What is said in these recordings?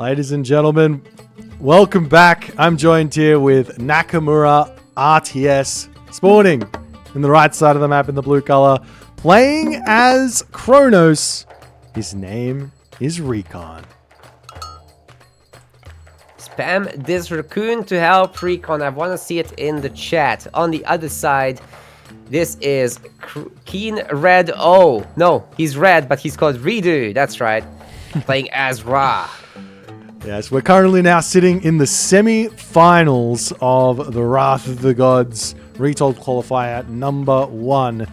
Ladies and gentlemen, welcome back. I'm joined here with Nakamura RTS, spawning in the right side of the map in the blue color, playing as Kronos. His name is Recon. Spam this raccoon to help Recon. I want to see it in the chat. On the other side, this is Keen Red. Oh, no, he's red, but he's called ReDo. That's right. Playing as Ra. Yes, we're currently now sitting in the semi-finals of the Wrath of the Gods Retold Qualifier number 1.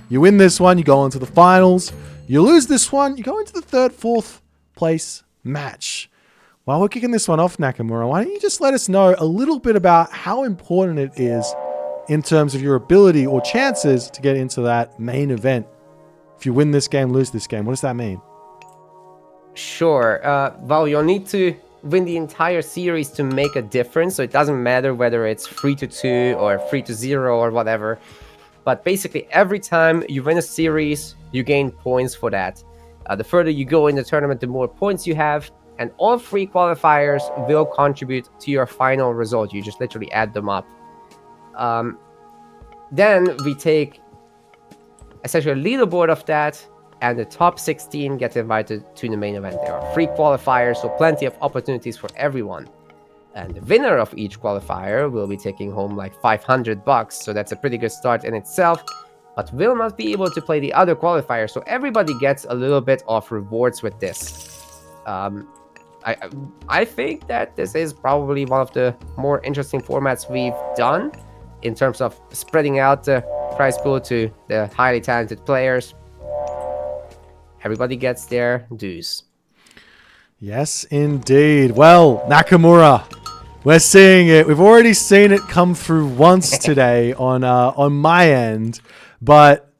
You win this one, you go on to the finals. You lose this one, you go into the 3rd, 4th place match. While we're kicking this one off, Nakamura, why don't you just let us know a little bit about how important it is in terms of your ability or chances to get into that main event. If you win this game, lose this game, what does that mean? Sure. Well, you'll need to win the entire series to make a difference. So it doesn't matter whether it's 3-2 or 3-0 or whatever. But basically, every time you win a series, you gain points for that. The further you go in the tournament, the more points you have. And all 3 qualifiers will contribute to your final result. You just literally add them up. Then we take essentially a leaderboard of that. And the top 16 get invited to the main event. There are 3 qualifiers, so plenty of opportunities for everyone. And the winner of each qualifier will be taking home like $500, so that's a pretty good start in itself, but will not be able to play the other qualifiers, so everybody gets a little bit of rewards with this. I think that this is probably one of the more interesting formats we've done in terms of spreading out the prize pool to the highly talented players. Everybody gets their dues. Yes, indeed. Well, Nakamura, we're seeing it. We've already seen it come through once today on my end, but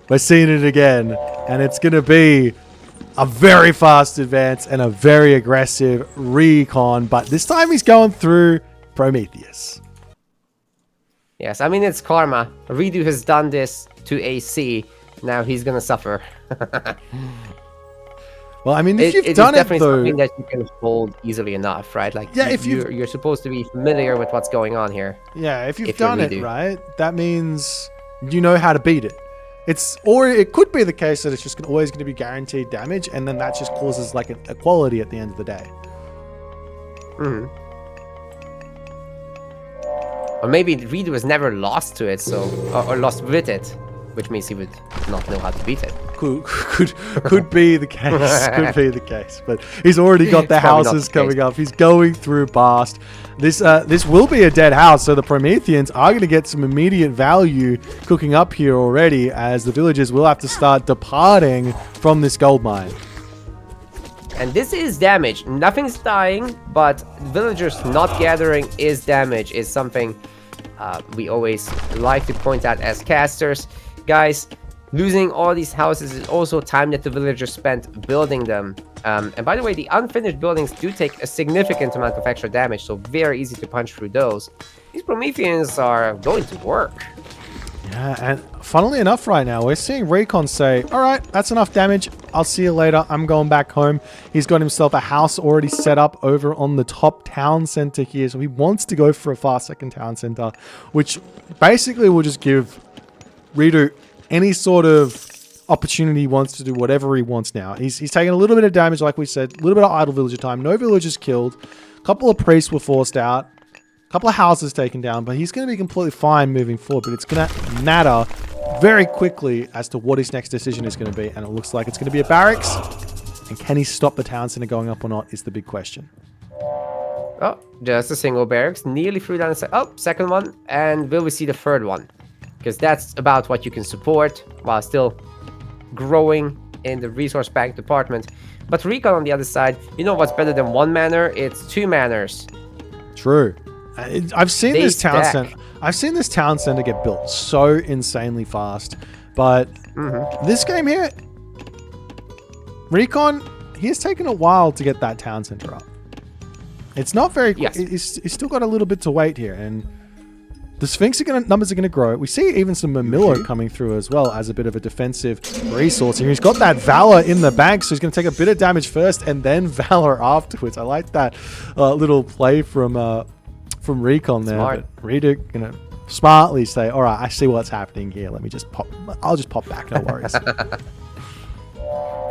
we're seeing it again, and it's going to be a very fast advance and a very aggressive Recon, but this time he's going through Prometheus. Yes, I mean, it's karma. ReDo has done this to AC. Now he's gonna suffer. Well, I mean, if you've done it, though, it's definitely something that you can hold easily enough, right? Like, yeah, you're supposed to be familiar with what's going on here. Yeah, if you've done it, right, that means you know how to beat it. Or it could be the case that it's just always going to be guaranteed damage, and then that just causes like a quality at the end of the day. Mm-hmm. Or maybe ReDo has never lost to it, so or lost with it. Which means he would not know how to beat it. Could be the case. Could be the case. But he's already got the houses coming up. He's going through Bast. This will be a dead house, so the Prometheans are going to get some immediate value cooking up here already, as the villagers will have to start departing from this gold mine. And this is damage. Nothing's dying, but villagers not gathering is damage. Is something we always like to point out as casters. Guys, losing all these houses is also time that the villagers spent building them. And by the way, the unfinished buildings do take a significant amount of extra damage, so very easy to punch through those. These Prometheans are going to work. Yeah, and funnily enough right now, we're seeing Recon say, all right, that's enough damage. I'll see you later. I'm going back home. He's got himself a house already set up over on the top town center here. So he wants to go for a fast second town center, which basically will just give ReDo any sort of opportunity he wants to do whatever he wants now. He's taking a little bit of damage, like we said, a little bit of idle villager time. No villagers killed. A couple of priests were forced out. A couple of houses taken down, but he's going to be completely fine moving forward. But it's going to matter very quickly as to what his next decision is going to be. And it looks like it's going to be a barracks. And can he stop the town center going up or not is the big question. Oh, just a single barracks. Nearly threw down the second one. And will we see the third one? Because that's about what you can support while still growing in the resource bank department. But Recon on the other side, you know what's better than 1 manor? It's 2 manors. True. I've seen this town center. I've seen this town center get built so insanely fast, but this game here, Recon, he has taken a while to get that town center up. It's not very. Yes. He's still got a little bit to wait here, and The Sphinx numbers are going to grow. We see even some Mamillo coming through as well as a bit of a defensive resource. And he's got that Valor in the bag, so he's going to take a bit of damage first and then Valor afterwards. I like that little play from Recon there. Smart. But ReDo going to smartly say, all right, I see what's happening here. Let me just pop. I'll just pop back. No worries.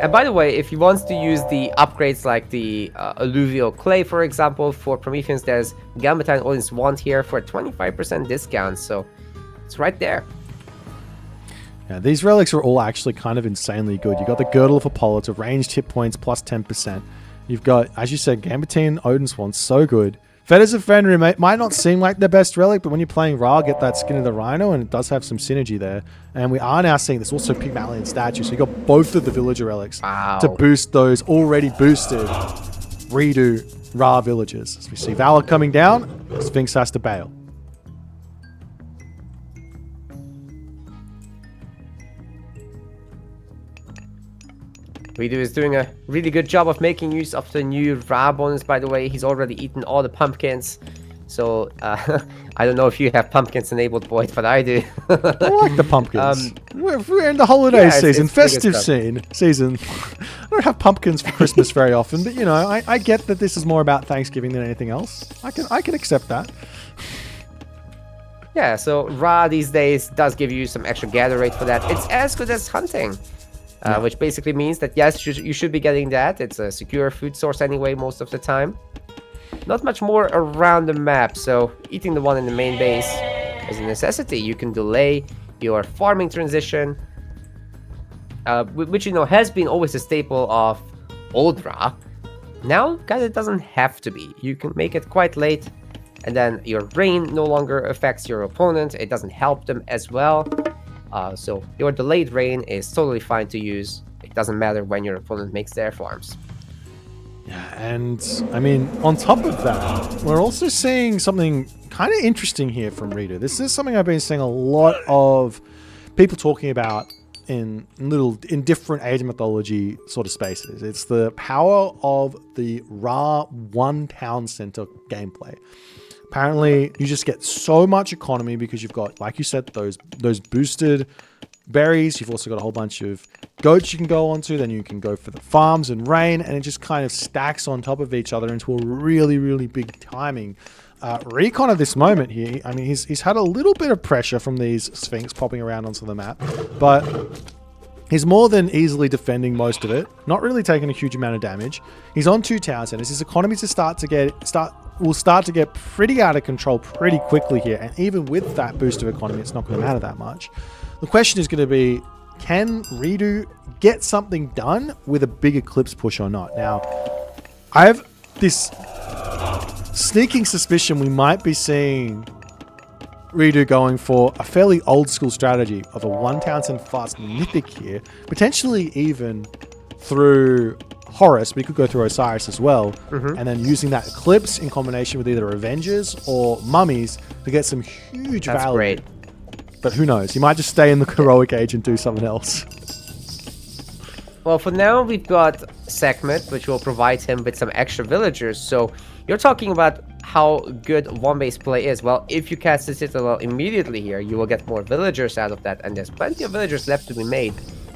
And by the way, if you want to use the upgrades like the alluvial clay, for example, for Prometheans, there's Gambatine Odin's Wand here for a 25% discount. So it's right there. Yeah, these relics are all actually kind of insanely good. You've got the Girdle of Apollo to ranged hit points plus 10%. You've got, as you said, Gambatine Odin's Wand, so good. Fetters of Fenrir might not seem like the best relic, but when you're playing Ra, get that Skin of the Rhino, and it does have some synergy there. And we are now seeing this also Pygmalion statue, so you got both of the villager relics to boost those already boosted redo Ra villagers. As we see Valor coming down, Sphinx has to bail. ReDo is doing a really good job of making use of the new Ra bonus, by the way. He's already eaten all the pumpkins. So, I don't know if you have pumpkins enabled, Boit, but I do. I like the pumpkins. We're in the holiday season, festive season. I don't have pumpkins for Christmas very often, but, you know, I get that this is more about Thanksgiving than anything else. I can accept that. Yeah, so Ra these days does give you some extra gather rate for that. It's as good as hunting. Which basically means that, yes, you should be getting that. It's a secure food source anyway most of the time. Not much more around the map, so eating the one in the main base is a necessity. You can delay your farming transition, which, you know, has been always a staple of old Ra. Now, kind of doesn't have to be. You can make it quite late, and then your rain no longer affects your opponent. It doesn't help them as well. So your delayed rain is totally fine to use. It doesn't matter when your opponent makes their farms. Yeah, and I mean, on top of that, we're also seeing something kind of interesting here from ReDo. This is something I've been seeing a lot of people talking about in different Age of Mythology sort of spaces. It's the power of the Ra one town center gameplay. Apparently, you just get so much economy because you've got, like you said, those boosted berries. You've also got a whole bunch of goats you can go onto. Then you can go for the farms and rain, and it just kind of stacks on top of each other into a really, really big timing. Recon at this moment here, I mean, he's had a little bit of pressure from these Sphinx popping around onto the map, but he's more than easily defending most of it. Not really taking a huge amount of damage. He's on 2 town centers. His economy will start to get pretty out of control pretty quickly here. And even with that boost of economy, it's not going to matter that much. The question is going to be, can ReDo get something done with a big Eclipse push or not? Now, I have this sneaking suspicion we might be seeing ReDo going for a fairly old school strategy of a 1 Townsend fast mythic here, potentially even through Horus. We could go through Osiris as well, and then using that Eclipse in combination with either Avengers or Mummies to get some huge value. That's great. But who knows? He might just stay in the heroic age and do something else. Well, for now, we've got Sekhmet, which will provide him with some extra villagers. So you're talking about how good one-base play is. Well, if you cast the Citadel immediately here, you will get more villagers out of that. And there's plenty of villagers left to be made,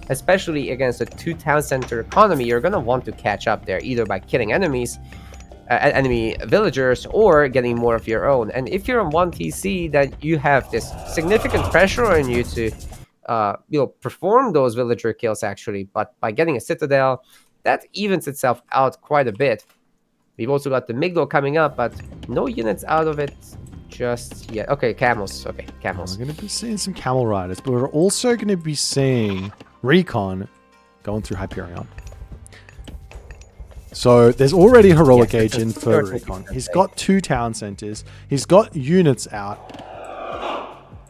especially against a 2 town center economy. You're going to want to catch up there, either by killing enemies, enemy villagers, or getting more of your own. And if you're on 1 TC, then you have this significant pressure on you to perform those villager kills, actually. But by getting a Citadel, that evens itself out quite a bit. We've also got the Migdol coming up, but no units out of it just yet. Okay, camels. Okay, camels. We're going to be seeing some camel riders, but we're also going to be seeing Recon going through Hyperion. So there's already a heroic agent for Recon. He's got 2 town centers. He's got units out.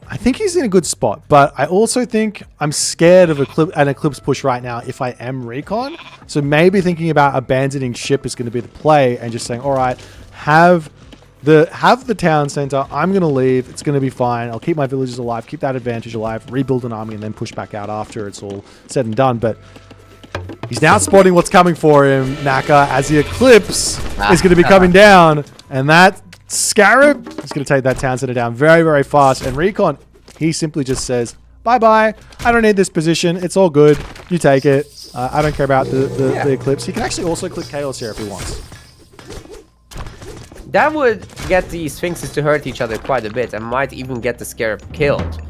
I think he's in a good spot, but I also think I'm scared of an Eclipse push right now if I am Recon. So maybe thinking about abandoning ship is going to be the play and just saying, all right, have the town center. I'm going to leave. It's going to be fine. I'll keep my villages alive, keep that advantage alive, rebuild an army, and then push back out after it's all said and done. But he's now spotting what's coming for him, Naka, as the Eclipse is going to be coming down, and that Scarab is going to take that town center down very, very fast. And Recon, he simply just says, bye-bye. I don't need this position. It's all good. You take it. I don't care about the Eclipse. He can actually also click Chaos here if he wants. That would get the Sphinxes to hurt each other quite a bit and might even get the Scarab killed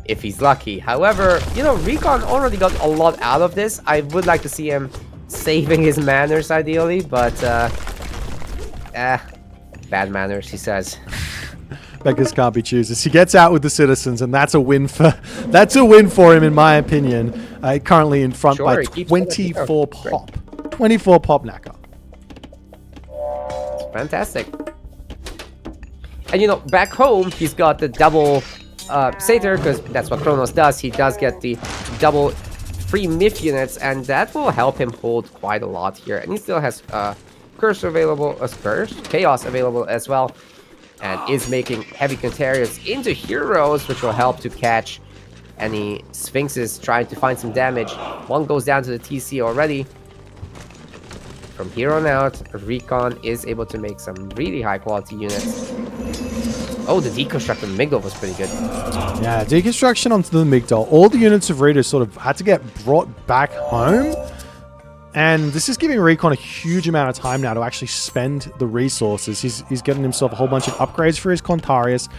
if he's lucky. However, you know, Recon already got a lot out of this. I would like to see him saving his manners ideally, but bad manners, he says. Beggars can't be choosers. He gets out with the citizens, and that's a win for him, in my opinion. Currently in front by 24 pop. 24 pop Naka. Fantastic. And you know, back home, he's got the double Satyr, because that's what Kronos does. He does get the double free Myth units, and that will help him hold quite a lot here. And he still has Chaos available as well. And is making heavy Contarians into heroes, which will help to catch any Sphinxes trying to find some damage. One goes down to the TC already. From here on out, Recon is able to make some really high quality units. Oh, the deconstruct on the Migdol was pretty good. Yeah, deconstruction onto the Migdol. All the units of ReDo sort of had to get brought back home. And this is giving Recon a huge amount of time now to actually spend the resources. He's getting himself a whole bunch of upgrades for his Contarius.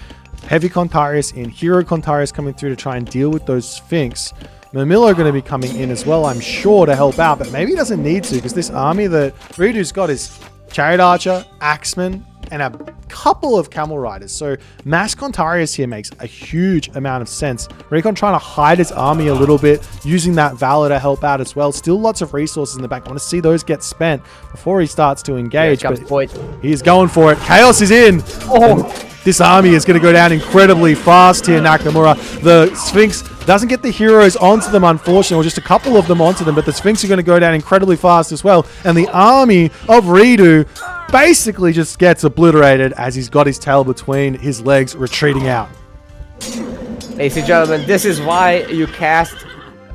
Heavy Contarius and Hero Contarius coming through to try and deal with those Sphinx. Mermillo going to be coming in as well, I'm sure, to help out. But maybe he doesn't need to, because this army that ReDo's got is Chariot Archer, Axeman, and a couple of Camel Riders. So mass Contarius here makes a huge amount of sense. Recon trying to hide his army a little bit, using that Valor to help out as well. Still lots of resources in the back. I want to see those get spent before he starts to engage. Here comes Boit. He's going for it. Chaos is in. Oh, this army is going to go down incredibly fast here, Nakamura. The Sphinx doesn't get the heroes onto them, unfortunately, or just a couple of them onto them, but the Sphinx are going to go down incredibly fast as well. And the army of ReDo basically just gets obliterated as he's got his tail between his legs, retreating out. Ladies and gentlemen, this is why you cast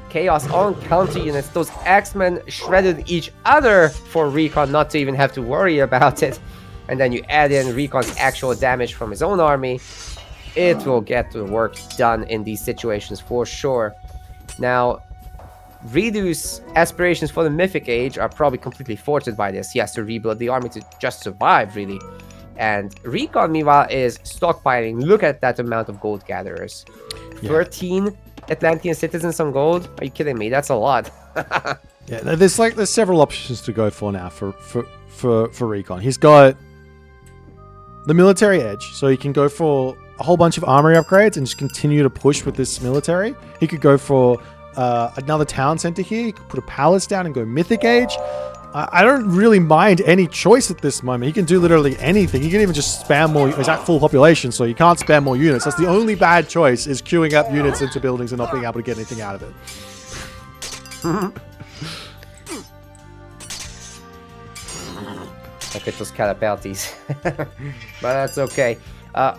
Chaos on counter units. Those Axemen shredded each other for Recon not to even have to worry about it. And then you add in Recon's actual damage from his own army. It will get the work done in these situations for sure. Now, ReDo's aspirations for the Mythic Age are probably completely thwarted by this. He has to rebuild the army to just survive, really. And Recon, meanwhile, is stockpiling. Look at that amount of gold gatherers. Yeah. 13 Atlantean citizens on gold? Are you kidding me? That's a lot. Yeah, there's several options to go for now for Recon. He's got the military edge, so he can go for a whole bunch of armory upgrades and just continue to push with this military. He could go for another town center here. He could put a palace down and go Mythic Age. I don't really mind any choice at this moment. He can do literally anything. He can even just spam more. He's at full population, so you can't spam more units. That's the only bad choice, is queuing up units into buildings and not being able to get anything out of it. Look at those Catapulties. But that's okay.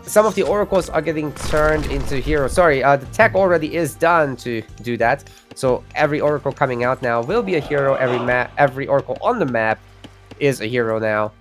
Some of the oracles are getting turned into heroes. Sorry, the tech already is done to do that. So every oracle coming out now will be a hero. Every oracle on the map is a hero now.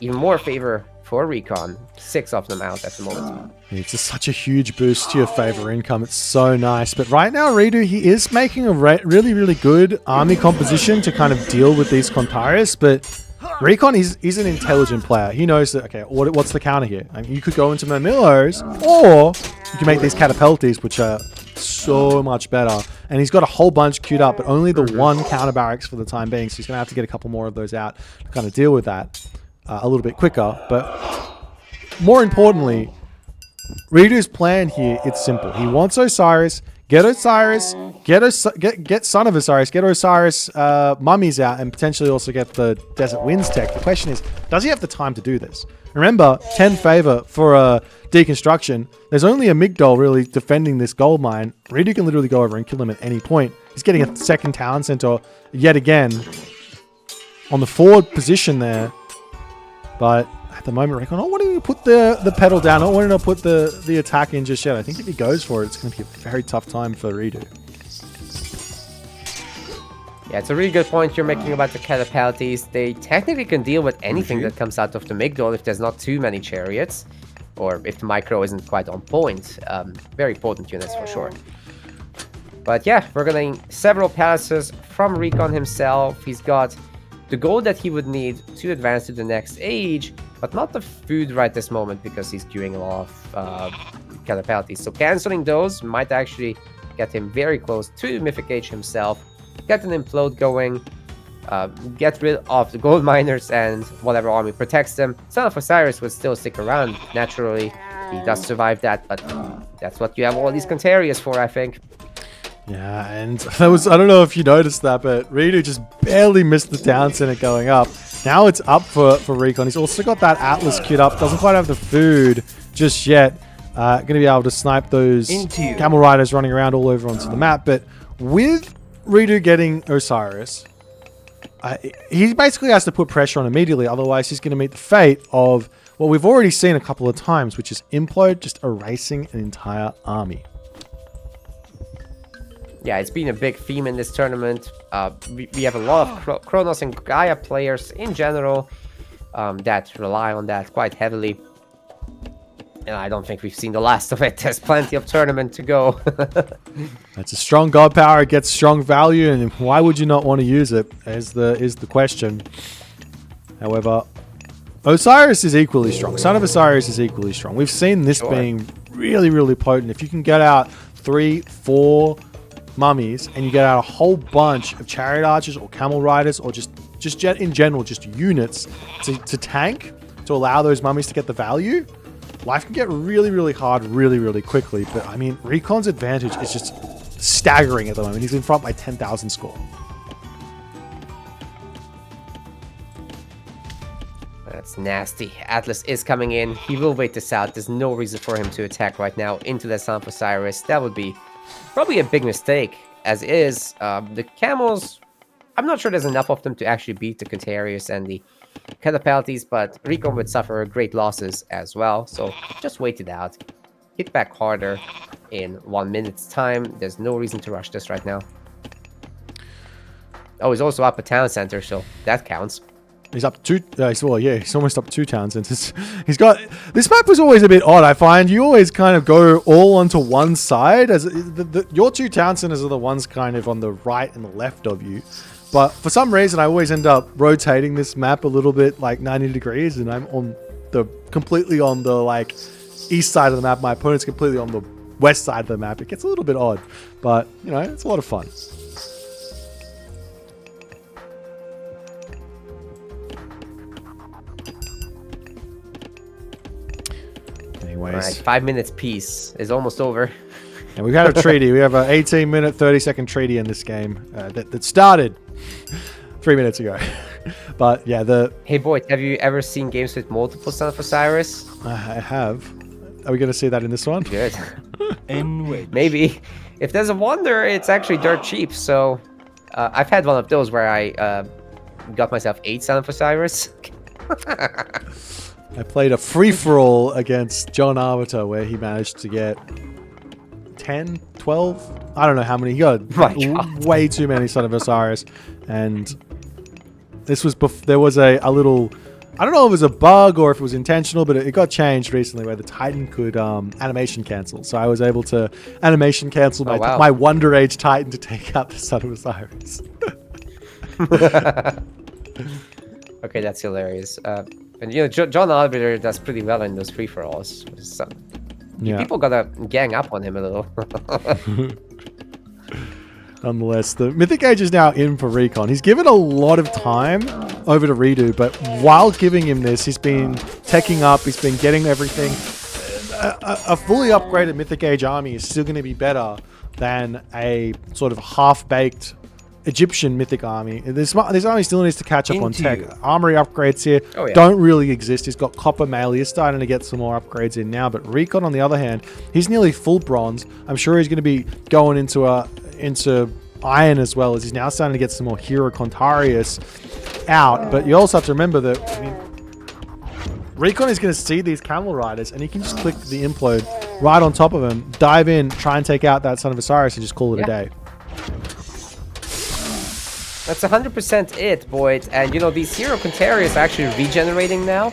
Even more favor for Recon. 6 of them out at the moment. It's just such a huge boost to your favor income. It's so nice. But right now, ReDo, he is making a really, really good army composition to kind of deal with these Contarius. But Recon, he's an intelligent player. He knows that, okay, what's the counter here? I mean, you could go into Mermillos, or you can make these Catapulties, which are so much better. And he's got a whole bunch queued up, but only the one counter barracks for the time being. So he's going to have to get a couple more of those out to kind of deal with that a little bit quicker. But more importantly, ReDo's plan here, it's simple. He wants Osiris. Get Osiris, get Son of Osiris, get Osiris mummies out, and potentially also get the Desert Winds tech. The question is, does he have the time to do this? Remember, 10 favor for deconstruction. There's only a Migdol really defending this gold mine. ReDo can literally go over and kill him at any point. He's getting a second town center yet again on the forward position there. But at the moment, Recon, I want to put the pedal down. I don't want to put the attack in just yet. I think if he goes for it, it's going to be a very tough time for ReDo. Yeah, it's a really good point you're making about the catapulties. They technically can deal with anything that comes out of the Migdol if there's not too many chariots, or if the micro isn't quite on point. Very potent units for sure. But yeah, we're getting several palaces from Recon himself. He's got the gold that he would need to advance to the next age, but not the food right this moment because he's queuing a lot of catapulties. So canceling those might actually get him very close to Mythic Age himself. Get an implode going, get rid of the gold miners and whatever army protects them. Son of Osiris would still stick around naturally. He does survive that, but that's what you have all these Contarius for, I think. Yeah, and that was, I don't know if you noticed that, but ReDo just barely missed the town center going up. Now it's up for Recon. He's also got that Atlas queued up. Doesn't quite have the food just yet. Going to be able to snipe those camel riders running around all over onto the map. But with ReDo getting Osiris, he basically has to put pressure on immediately. Otherwise, he's going to meet the fate of what we've already seen a couple of times, which is Implode just erasing an entire army. Yeah, it's been a big theme in this tournament. We have a lot of Kronos and Gaia players in general that rely on that quite heavily. And I don't think we've seen the last of it. There's plenty of tournament to go. That's a strong god power. It gets strong value, and why would you not want to use it? Is the question. However, Osiris is equally strong. Son of Osiris is equally strong. We've seen this being really, really potent. If you can get out 3, 4 mummies, and you get out a whole bunch of chariot archers or camel riders, or just in general, just units to tank, to allow those mummies to get the value, life can get really, really hard really, really quickly. But I mean, Recon's advantage is just staggering at the moment. He's in front by 10,000 score. That's nasty. Atlas is coming in. He will wait this out. There's no reason for him to attack right now into the Son of Osiris. That would be probably a big mistake, as is. The camels, I'm not sure there's enough of them to actually beat the Contarius and the catapulties, but Recon would suffer great losses as well. So just wait it out. Hit back harder in 1 minute's time. There's no reason to rush this right now. Oh, he's also up a town center, so that counts. He's up 2. He's almost up 2 town centers. He's got, this map was always a bit odd. I find you always kind of go all onto one side, as your 2 town centers are the ones kind of on the right and the left of you. But for some reason, I always end up rotating this map a little bit, like 90 degrees, and I'm on completely on the like east side of the map. My opponent's completely on the west side of the map. It gets a little bit odd, but you know, it's a lot of fun. Anyways, right, 5 minutes piece is almost over. And we've had a treaty. We have an 18-minute, 30-second treaty in this game that started 3 minutes ago. But yeah, Hey Boit, have you ever seen games with multiple Son of Osiris? I have. Are we going to see that in this one? Good. Maybe. If there's a wonder, it's actually dirt cheap. So I've had one of those where I got myself 8 Son of Osiris. I played a free-for-all against John Arbiter where he managed to get 10, 12, I don't know how many. He got way too many Son of Osiris. And this was there was a little, I don't know if it was a bug or if it was intentional, but it got changed recently where the Titan could animation cancel. So I was able to animation cancel my Wonder Age Titan to take out the Son of Osiris. Okay, that's hilarious. And you know, John Arbiter does pretty well in those free-for-alls. Yeah. People gotta gang up on him a little. Nonetheless, the Mythic Age is now in for Recon. He's given a lot of time over to ReDo, but while giving him this, he's been teching up, he's been getting everything. A fully upgraded Mythic Age army is still going to be better than a sort of half-baked Egyptian mythic army. This army still needs to catch up on tech. Armory upgrades here don't really exist. He's got copper mail. He's starting to get some more upgrades in now. But Recon, on the other hand, he's nearly full bronze. I'm sure he's going to be going into iron as well, as he's now starting to get some more Hero Contarius out. But you also have to remember that, I mean, Recon is going to see these camel riders, and he can just click the implode right on top of him, dive in, try and take out that Son of Osiris, and just call it a day. That's 100% it, Boit. And you know, these hero Contarius are actually regenerating now.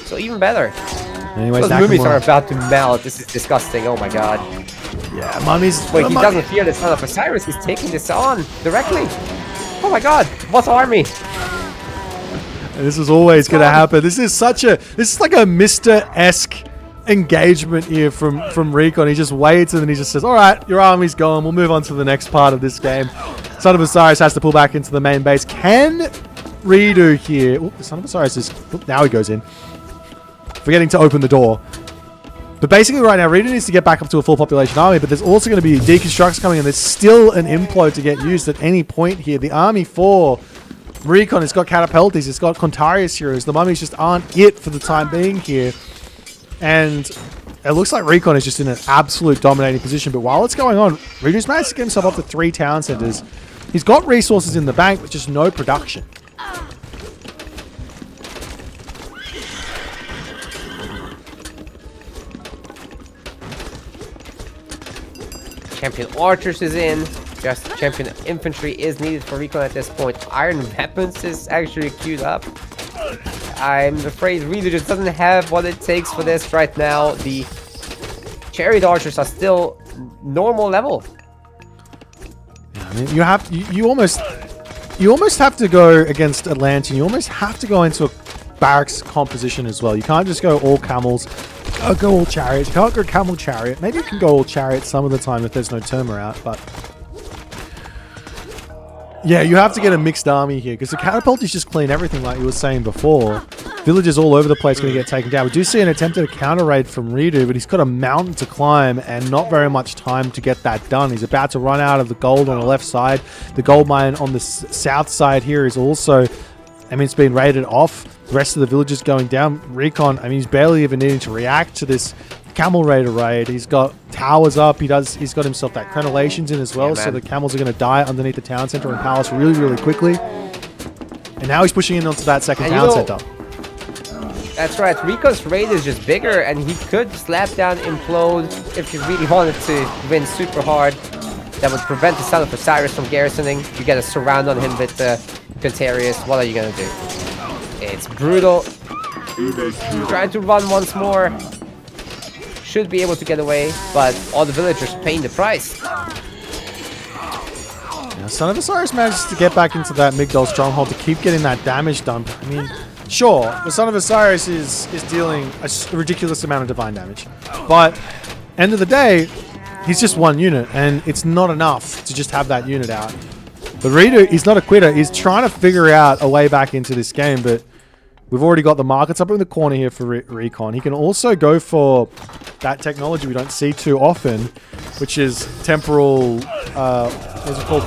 So even better. Anyways, Those mummies are about to melt. This is disgusting. Oh my god. Yeah, mummy's... Wait, he doesn't fear the son of Osiris. He's taking this on directly. Oh my god. What army? This is always going to happen. This is such a... This is like a Mr-esque engagement here from Recon. He just waits and then he just says, all right, your army's gone. We'll move on to the next part of this game. Son of Osiris has to pull back into the main base. Can ReDo here... Ooh, the Son of Osiris is... Ooh, now he goes in. Forgetting to open the door. But basically right now, ReDo needs to get back up to a full population army, but there's also going to be deconstructs coming, and there's still an implode to get used at any point here. The army for Recon has got Catapultis, it's got Contarius heroes. The mummies just aren't it for the time being here. And it looks like Recon is just in an absolute dominating position. But while it's going on, ReDo's managed to get himself up to 3 town centers. He's got resources in the bank, but just no production. Champion Archers is in. Just Champion Infantry is needed for Recon at this point. Iron Weapons is actually queued up. I'm afraid ReDo just doesn't have what it takes for this right now. The Chariot Archers are still normal level. Yeah, I mean, you almost have to go against Atlantean. You almost have to go into a barracks composition as well. You can't just go all camels. Go all chariots. You can't go camel chariot. Maybe you can go all chariot some of the time if there's no Terma out, but yeah, you have to get a mixed army here because the catapults just clean everything like you were saying before. Villages all over the place going to get taken down. We do see an attempt at a counter raid from ReDo, but he's got a mountain to climb and not very much time to get that done. He's about to run out of the gold on the left side. The gold mine on the south side here is also, I mean, it's been raided off. The rest of the villages going down. Recon, I mean, he's barely even needing to react to this camel raider raid. He's got towers up. He's got himself that crenellations in as well, so the camels are going to die underneath the town center and palace really, really quickly. And now he's pushing in onto that second town center. That's right. Recon's raid is just bigger, and he could slap down Implode if he really wanted to win super hard. That would prevent the Son of Osiris from garrisoning. You get a surround on him with Contarius. What are you going to do? It's brutal. Trying to run once more. Should be able to get away, but all the villagers paying the price. Yeah, Son of Osiris manages to get back into that Migdol stronghold to keep getting that damage done. I mean, sure, the Son of Osiris is dealing a ridiculous amount of divine damage, but end of the day, he's just one unit, and it's not enough to just have that unit out. But ReDo, he's not a quitter. He's trying to figure out a way back into this game, but we've already got the markets up in the corner here for Recon. He can also go for that technology we don't see too often, which is temporal, what's it called?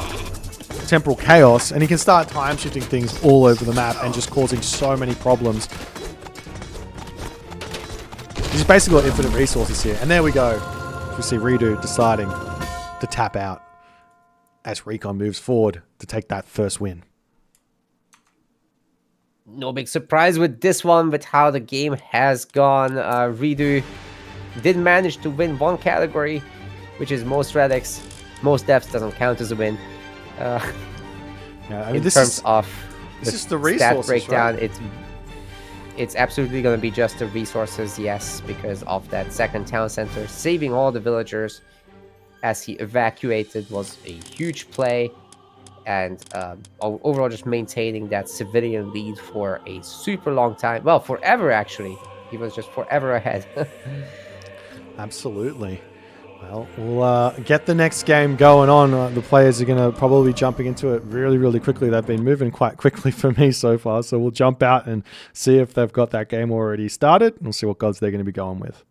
Temporal chaos, and he can start time shifting things all over the map and just causing so many problems. He's basically got infinite resources here, and there we go. We see ReDo deciding to tap out as Recon moves forward to take that first win. No big surprise with this one, with how the game has gone. ReDo did manage to win one category, which is most relics. Most deaths doesn't count as a win. Yeah, I mean, in terms of this is the stat resources, breakdown, right? it's absolutely going to be just the resources, yes, because of that second town center. Saving all the villagers as he evacuated was a huge play, and overall just maintaining that civilian lead for a super long time. Well, forever, actually. He was just forever ahead. Absolutely. Well, we'll get the next game going on. The players are going to probably be jumping into it really, really quickly. They've been moving quite quickly for me so far, so we'll jump out and see if they've got that game already started, and we'll see what gods they're going to be going with.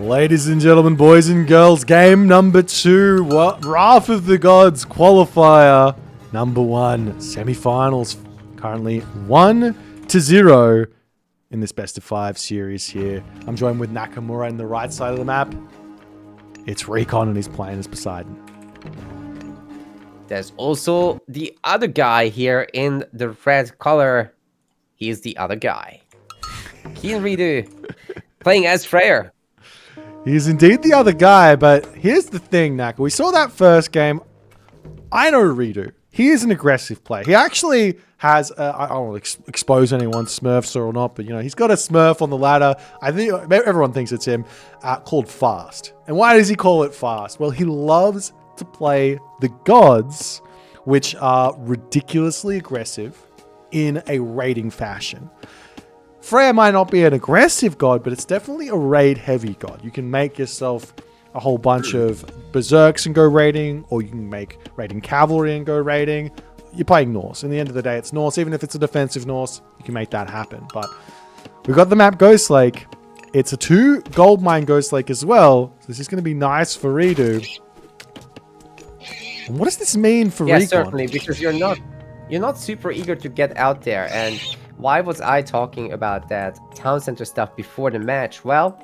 Ladies and gentlemen, boys and girls, game number 2, Wrath of the Gods qualifier number 1, semi-finals. Currently 1-0 in this best of 5 series here. I'm joined with Nakamura on the right side of the map. It's Recon and he's playing as Poseidon. There's also the other guy here in the red color. He's the other guy. Keen ReDo playing as Freya. He's indeed the other guy, but here's the thing, Naka. We saw that first game. I know ReDo. He is an aggressive player. He actually has, I don't want to expose anyone, Smurfs or not, but, you know, he's got a Smurf on the ladder. I think everyone thinks it's him, called Fast. And why does he call it Fast? Well, he loves to play the gods, which are ridiculously aggressive in a raiding fashion. Freya might not be an aggressive god, but it's definitely a raid-heavy god. You can make yourself a whole bunch of berserks and go raiding, or you can make raiding cavalry and go raiding. You're playing Norse. In the end of the day, it's Norse. Even if it's a defensive Norse, you can make that happen. But we've got the map Ghost Lake. It's a 2 gold mine Ghost Lake as well. So this is going to be nice for ReDo. And what does this mean for Recon? Yeah, certainly, because you're not super eager to get out there. And why was I talking about that town center stuff before the match? Well,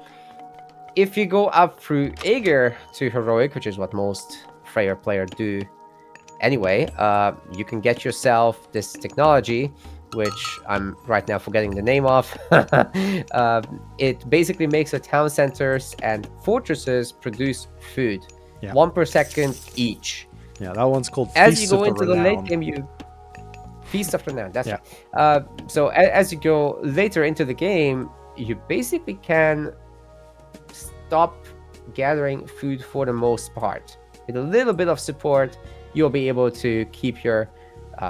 if you go up through Eager to Heroic, which is what most Freya players do anyway, you can get yourself this technology, which I'm right now forgetting the name of. It basically makes the town centers and fortresses produce food. Yeah. 1 per second each. Yeah, that one's called As you go into the late game, you... Feast of Renown, that's right. So as you go later into the game, you basically can stop gathering food for the most part. With a little bit of support, you'll be able to keep your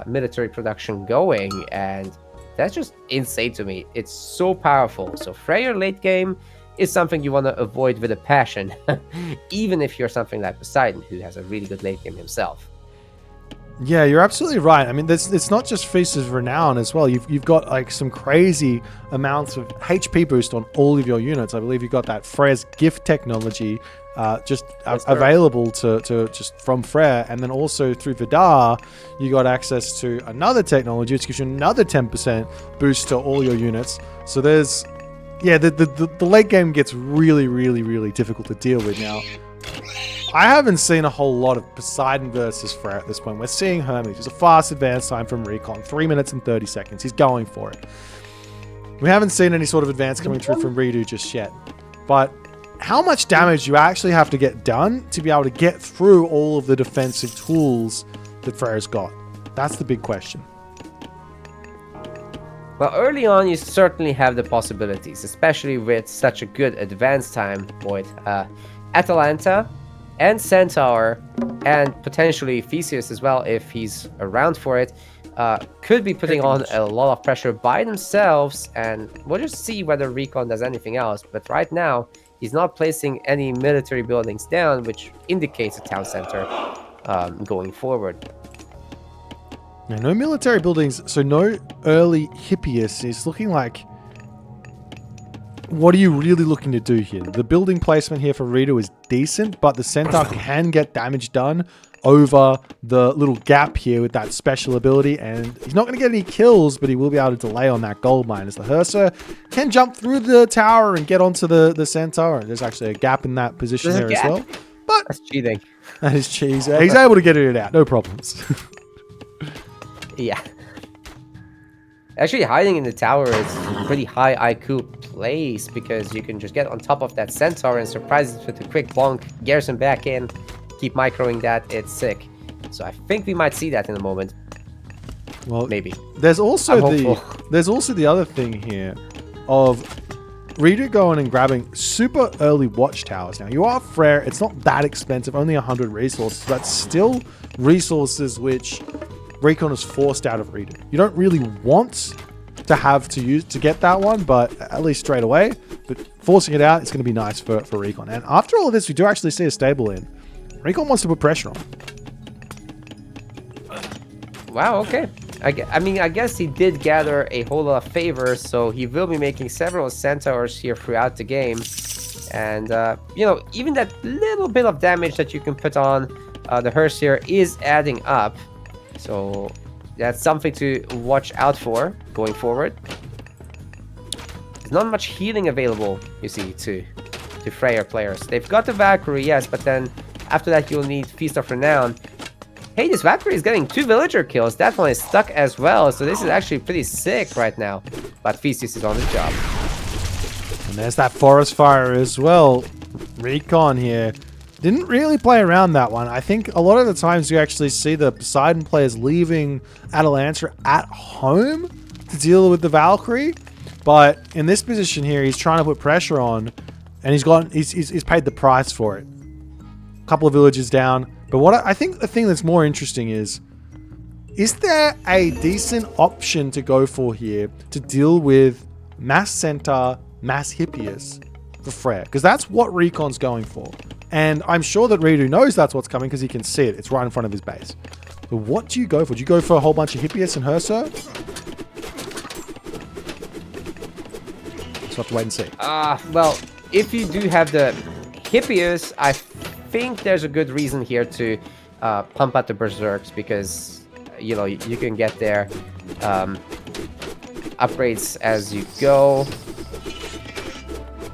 military production going, and that's just insane to me. It's so powerful. So Freya late game is something you want to avoid with a passion, even if you're something like Poseidon, who has a really good late game himself. Yeah, you're absolutely right. I mean, it's not just Feast of Renown as well. You've got like some crazy amounts of HP boost on all of your units. I believe you've got that Freya's gift technology available to just from Freya, and then also through Vidar, you got access to another technology which gives you another 10% boost to all your units. So there's, yeah, the late game gets really, really, really difficult to deal with now. I haven't seen a whole lot of Poseidon versus Freya at this point. We're seeing Hermes. It's a fast advance time from Recon. 3 minutes and 30 seconds. He's going for it. We haven't seen any sort of advance coming through from ReDo just yet. But how much damage you actually have to get done to be able to get through all of the defensive tools that Freya's got? That's the big question. Well, early on, you certainly have the possibilities, especially with such a good advance time, Boit. Atalanta and Centaur, and potentially Theseus as well, if he's around for it, could be putting on a lot of pressure by themselves, and we'll just see whether Recon does anything else. But right now, he's not placing any military buildings down, which indicates a town center going forward. Yeah, no military buildings, so no early Hippias. Is looking like... What are you really looking to do here? The building placement here for ReDo is decent, but the Centaur can get damage done over the little gap here with that special ability, and he's not going to get any kills, but he will be able to delay on that gold mine, as the Hersa can jump through the tower and get onto the Centaur. There's actually a gap in that position there as well. But that's cheating. That is cheese. He's able to get it out, no problems. Yeah. Actually, hiding in the tower is a pretty high IQ place, because you can just get on top of that Centaur and surprise it with a quick bonk, garrison back in, keep microing that. It's sick. So I think we might see that in a moment. Well, maybe. There's also the other thing here of ReDo going and grabbing super early watchtowers. Now, you are Freya. It's not that expensive, only 100 resources, but still resources which Recon is forced out of ReDo. You don't really want to have to use to get that one, but at least straight away. But forcing it out, it's going to be nice for Recon. And after all of this, we do actually see a stable in. Recon wants to put pressure on. Wow, okay. I mean, I guess he did gather a whole lot of favors, so he will be making several Centaurs here throughout the game. And, you know, even that little bit of damage that you can put on the hearse here is adding up. So that's something to watch out for going forward. There's not much healing available, you see, to Freya players. They've got the Valkyrie, yes, but then after that you'll need Feast of Renown. Hey, this Valkyrie is getting 2 villager kills. That one is stuck as well, so this is actually pretty sick right now. But Feastus is on the job. And there's that forest fire as well. Recon here didn't really play around that one. I think a lot of the times you actually see the Poseidon players leaving Atalantra at home to deal with the Valkyrie. But in this position here, he's trying to put pressure on, and he's paid the price for it. A couple of villages down. But what I think the thing that's more interesting is there a decent option to go for here to deal with Mass Centaur, Mass Hippias for Freya? Because that's what Recon's going for. And I'm sure that ReDo knows that's what's coming because he can see it. It's right in front of his base. But what do you go for? Do you go for a whole bunch of Hippias and Herso? So have to wait and see. Well, if you do have the Hippias, I think there's a good reason here to pump out the Berserks because, you know, you can get their upgrades as you go.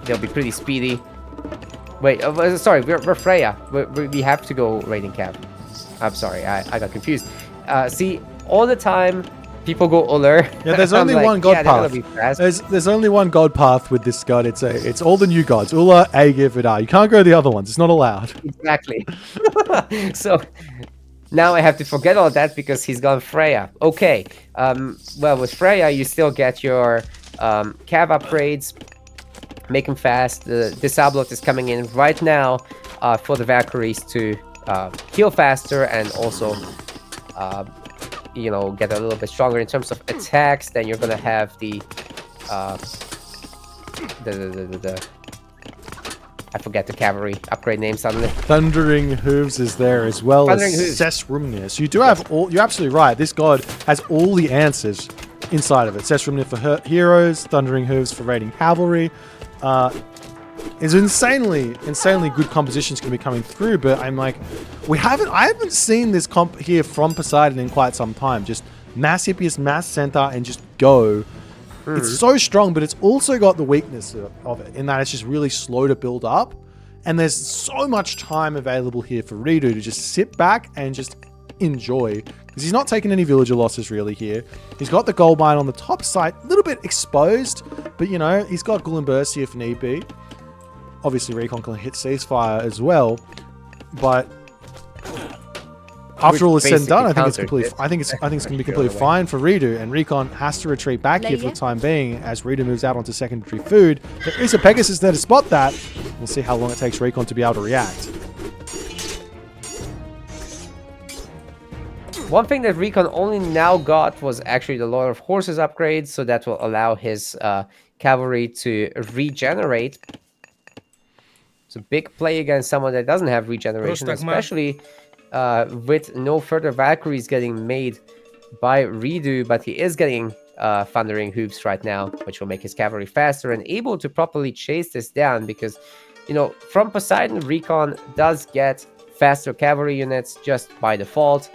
They'll be pretty speedy. Wait, sorry, we're Freya. We have to go raiding camp. I'm sorry, I got confused. See, all the time people go Uller. Yeah, there's only one god path. There's only one god path with this god. It's all the new gods. Uller, Agif, Vidar. You can't go the other ones. It's not allowed. Exactly. So now I have to forget all that because he's gone Freya. Okay. Well, with Freya, you still get your cav upgrades. Make them fast. The Disablot is coming in right now for the Valkyries to heal faster and also you know, get a little bit stronger in terms of attacks. Then you're gonna have the I forget the cavalry upgrade name suddenly. Thundering Hooves is there as well. Thundering as Sesrumnir. So you do have all. You're absolutely right. This god has all the answers inside of it. Sesrumnir for heroes, Thundering Hooves for raiding cavalry. Is insanely good compositions going to be coming through, but I'm like, I haven't seen this comp here from Poseidon in quite some time. Just Mass Hippias, Mass Centaur, and just go. It's so strong, but it's also got the weakness of it in that it's just really slow to build up, and there's so much time available here for ReDo to just sit back and just enjoy, because he's not taking any villager losses really here. He's got the gold mine on the top side, a little bit exposed, but you know, he's got Gul and Burst here if need be. Obviously, Recon can hit ceasefire as well, but after all is said and done, I think it's completely. I think it's going to be completely fine for ReDo, and Recon has to retreat back here for the time being as ReDo moves out onto secondary food. There is a Pegasus there to spot that. We'll see how long it takes Recon to be able to react. One thing that Recon only now got was actually the Lord of Horses upgrade, so that will allow his cavalry to regenerate. It's a big play against someone that doesn't have regeneration, especially with no further Valkyries getting made by ReDo, but he is getting Thundering Hooves right now, which will make his cavalry faster and able to properly chase this down because, you know, from Poseidon, Recon does get faster cavalry units just by default.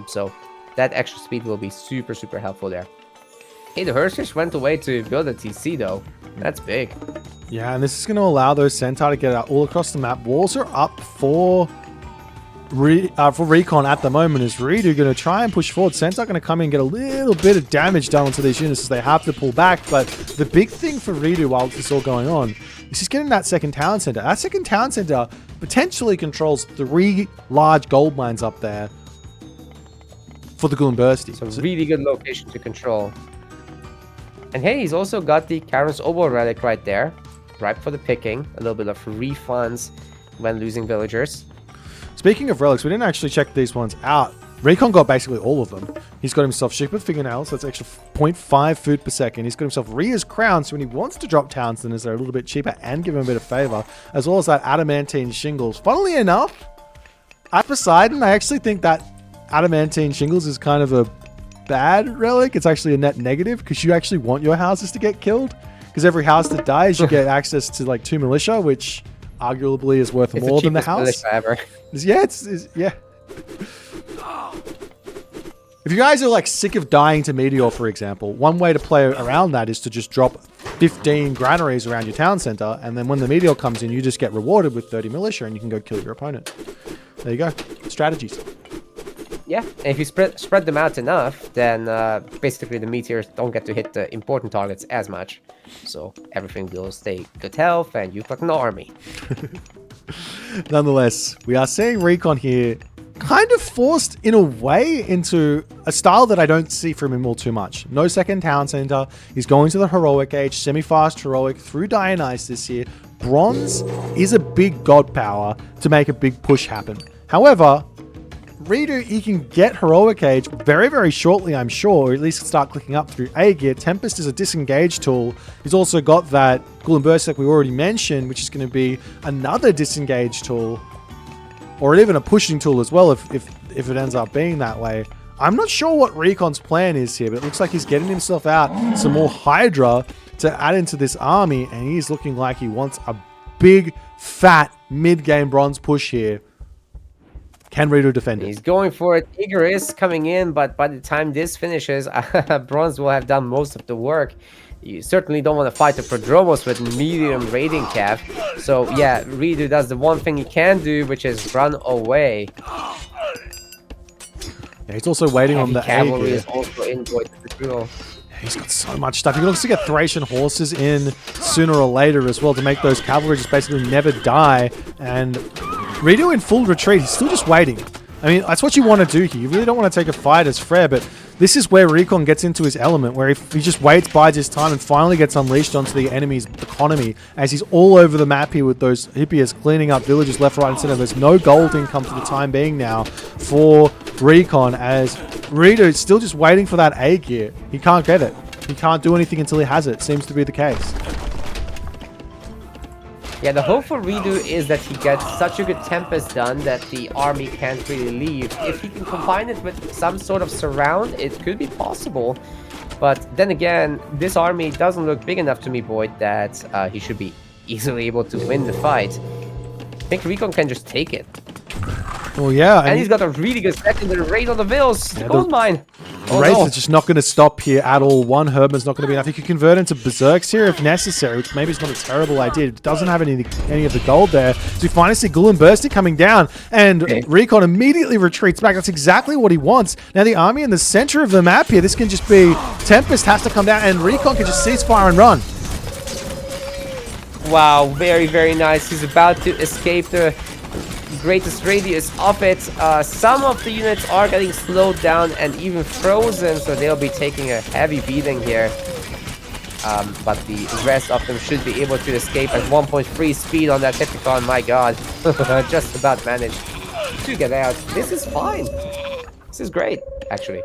So that extra speed will be super, super helpful there. Hey, the Hershers went away to build a TC though. That's big. Yeah, and this is going to allow those Centaur to get out all across the map. Walls are up for Recon at the moment. Is ReDo going to try and push forward? Centaur going to come in and get a little bit of damage done onto these units as they have to pull back. But the big thing for ReDo while this is all going on is he's getting that second town center. That second town center potentially controls 3 large gold mines up there for the Gul and Bursty. So really good location to control. And hey, he's also got the Kronos Oboe relic right there. Ripe for the picking. A little bit of refunds when losing villagers. Speaking of relics, we didn't actually check these ones out. Recon got basically all of them. He's got himself Shepherd Fingernails, that's extra 0.5 food per second. He's got himself Rhea's Crown, so when he wants to drop Townsenders, they're a little bit cheaper and give him a bit of favor, as well as that Adamantine Shingles. Funnily enough, at Poseidon, I actually think that Adamantine Shingles is kind of a bad relic. It's actually a net negative, because you actually want your houses to get killed. because every house that dies, you get access to like 2 militia, which arguably is worth more than the house. Militia ever. Yeah, yeah. If you guys are like sick of dying to meteor, for example, one way to play around that is to just drop 15 granaries around your town center, and then when the meteor comes in, you just get rewarded with 30 militia, and you can go kill your opponent. There you go. Strategies. Yeah, and if you spread them out enough, then basically the meteors don't get to hit the important targets as much. So everything will stay good health, and you've got an army. Nonetheless, we are seeing Recon here kind of forced in a way into a style that I don't see from him all too much. No second town center. He's going to the heroic age, semi-fast heroic through Dionysus here. Bronze is a big god power to make a big push happen. However, ReDo, he can get heroic age very, very shortly, I'm sure, or at least start clicking up through A gear. Tempest is a disengage tool. He's also got that Ghoul and Burst like we already mentioned, which is going to be another disengage tool, or even a pushing tool as well if it ends up being that way. I'm not sure what Recon's plan is here, but it looks like he's getting himself out some more Hydra to add into this army, and he's looking like he wants a big, fat mid-game bronze push here. Can ReDo defend it? He's going for it. Eager is coming in, but by the time this finishes, Bronze will have done most of the work. You certainly don't want to fight the Prodromos with medium raiding cap. So yeah, ReDo does the one thing he can do, which is run away. Yeah, he's also waiting on the cavalry A is also in Boit the drill. He's got so much stuff. He can also get Thracian horses in sooner or later as well to make those cavalry just basically never die. And ReDo in full retreat. He's still just waiting. I mean, that's what you want to do here. You really don't want to take a fight as Freya, but this is where Recon gets into his element, where he just waits, bides his time, and finally gets unleashed onto the enemy's economy as he's all over the map here with those hippies cleaning up villages left, right, and center. There's no gold income for the time being now for Recon, as ReDo is still just waiting for that A gear. He can't get it. He can't do anything until he has it. Seems to be the case. Yeah, the hope for ReDo is that he gets such a good Tempest done that the army can't really leave. If he can combine it with some sort of surround, it could be possible. But then again, this army doesn't look big enough to me, Boit, that he should be easily able to win the fight. I think Recon can just take it. Well, yeah. And he's got a really good secondary raid on the Vills. Yeah, the gold mine. The race is just not going to stop here at all. One Herdman's not going to be enough. He could convert into Berserks here if necessary, which maybe is not a terrible idea. It doesn't have any of the gold there. So we finally see Ghoul and Bursty coming down, and Recon immediately retreats back. That's exactly what he wants. Now the army in the center of the map here, this can just be Tempest has to come down, and Recon can just cease fire and run. Wow, very, very nice. He's about to escape the greatest radius of it. Some of the units are getting slowed down and even frozen, so they'll be taking a heavy beating here. But the rest of them should be able to escape at 1.3 speed on that Typhicon. My god, just about managed to get out. This is fine. This is great, actually.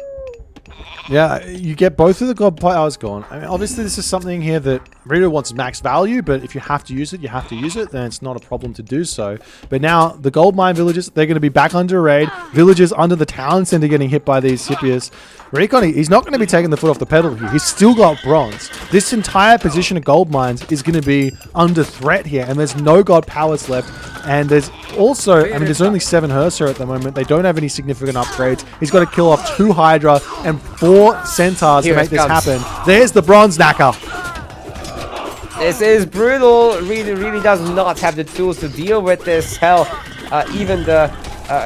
Yeah, you get both of the god powers gone. I mean, obviously this is something here that ReDo wants max value, but if you have to use it, you have to use it, then it's not a problem to do so. But now, the gold mine villages, they're going to be back under raid. Villages under the town center getting hit by these Hippias. Recon, he's not going to be taking the foot off the pedal here. He's still got bronze. This entire position of gold mines is going to be under threat here, and there's no god powers left. And there's also, I mean, there's only 7 Hearser at the moment. They don't have any significant upgrades. He's got to kill off 2 Hydra and 4 Centaurs to make this happen. There's the bronze knacker. This is brutal. Really does not have the tools to deal with this. Hell, even the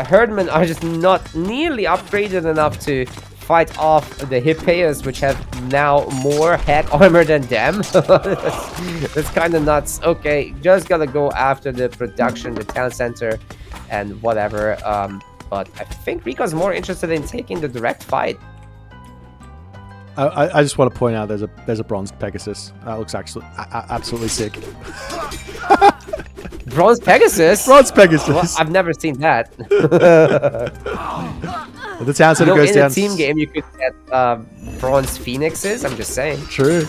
Herdmen are just not nearly upgraded enough to fight off the Hippias, which have now more head armor than them. That's kind of nuts. Okay, just gotta go after the production, the town center, and whatever. But I think Rico's more interested in taking the direct fight. I just want to point out there's a bronze Pegasus. That looks actually absolutely sick. Bronze Pegasus? Bronze Pegasus. Well, I've never seen that. The town center goes down. In a team game, you could get bronze Phoenixes. I'm just saying. True.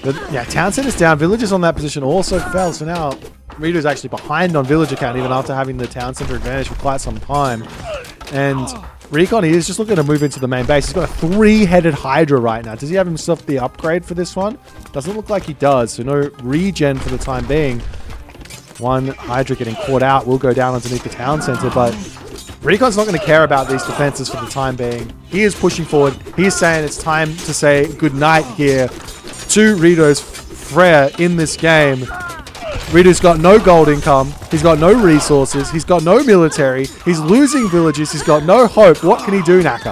But yeah, town center's down. Villagers on that position also fell. So now ReDo's actually behind on villager count, even after having the town center advantage for quite some time. And Recon, he is just looking to move into the main base. He's got a 3-headed Hydra right now. Does he have himself the upgrade for this one? Doesn't look like he does, so no regen for the time being. One Hydra getting caught out will go down underneath the town center, but Recon's not going to care about these defenses for the time being. He is pushing forward. He is saying it's time to say goodnight here to ReDo's Freya in this game. ReDo's got no gold income. He's got no resources. He's got no military. He's losing villages. He's got no hope. What can he do, Naka?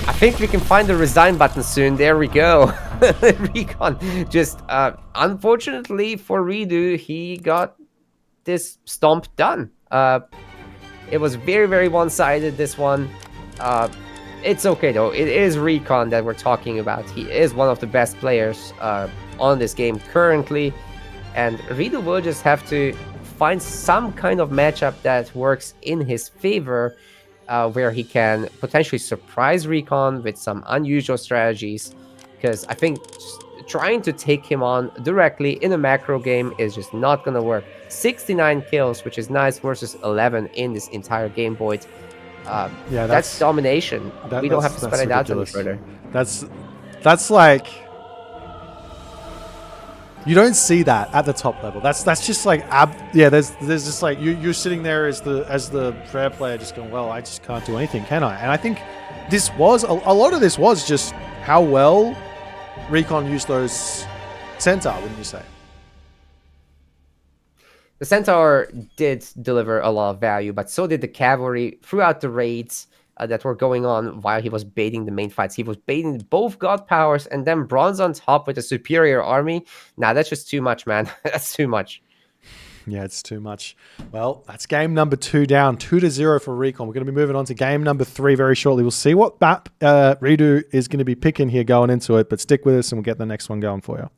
I think we can find the resign button soon. There we go. Recon just, unfortunately for ReDo, he got this stomp done. It was very, very one-sided, this one. It's okay, though. It is Recon that we're talking about. He is one of the best players on this game currently, and ReDo will just have to find some kind of matchup that works in his favor, where he can potentially surprise Recon with some unusual strategies, because I think trying to take him on directly in a macro game is just not gonna work. 69 kills, which is nice, versus 11 in this entire game, Boit. Yeah, that's domination. We don't have to spread it out any further. That's like, you don't see that at the top level. That's just like there's just like you're sitting there as the Freya player just going, well, I just can't do anything, can I? And I think this was a lot of this was just how well Recon used those Centaur, wouldn't you say? The Centaur did deliver a lot of value, but so did the cavalry throughout the raids that were going on while he was baiting the main fights. He was baiting both god powers and then bronze on top with a superior army. Nah, that's just too much, man. That's too much. Yeah, it's too much. Well, that's game number 2 down, 2-0 for Recon. We're going to be moving on to game number 3 very shortly. We'll see what map ReDo is going to be picking here going into it, but stick with us and we'll get the next one going for you.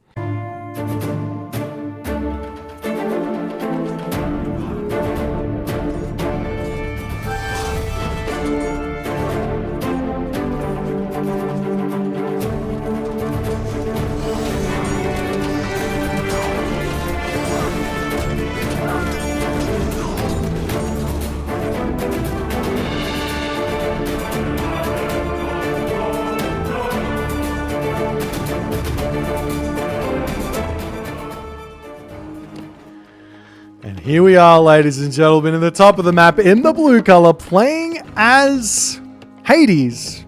Here we are, ladies and gentlemen, in the top of the map in the blue color, playing as Hades.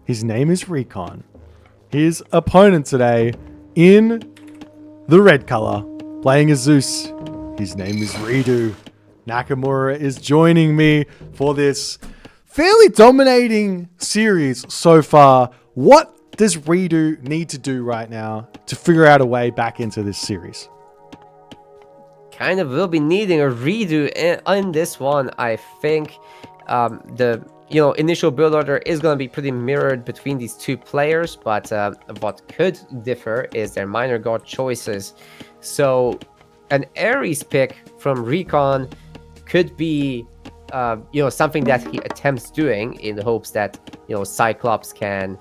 His name is Recon. His opponent today in the red color, playing as Zeus. His name is ReDo. Nakamura is joining me for this fairly dominating series so far. What does ReDo need to do right now to figure out a way back into this series? Kind of will be needing a redo in this one. I think the initial build order is going to be pretty mirrored between these two players, but what could differ is their minor god choices. So an Ares pick from Recon could be something that he attempts doing in the hopes that Cyclops can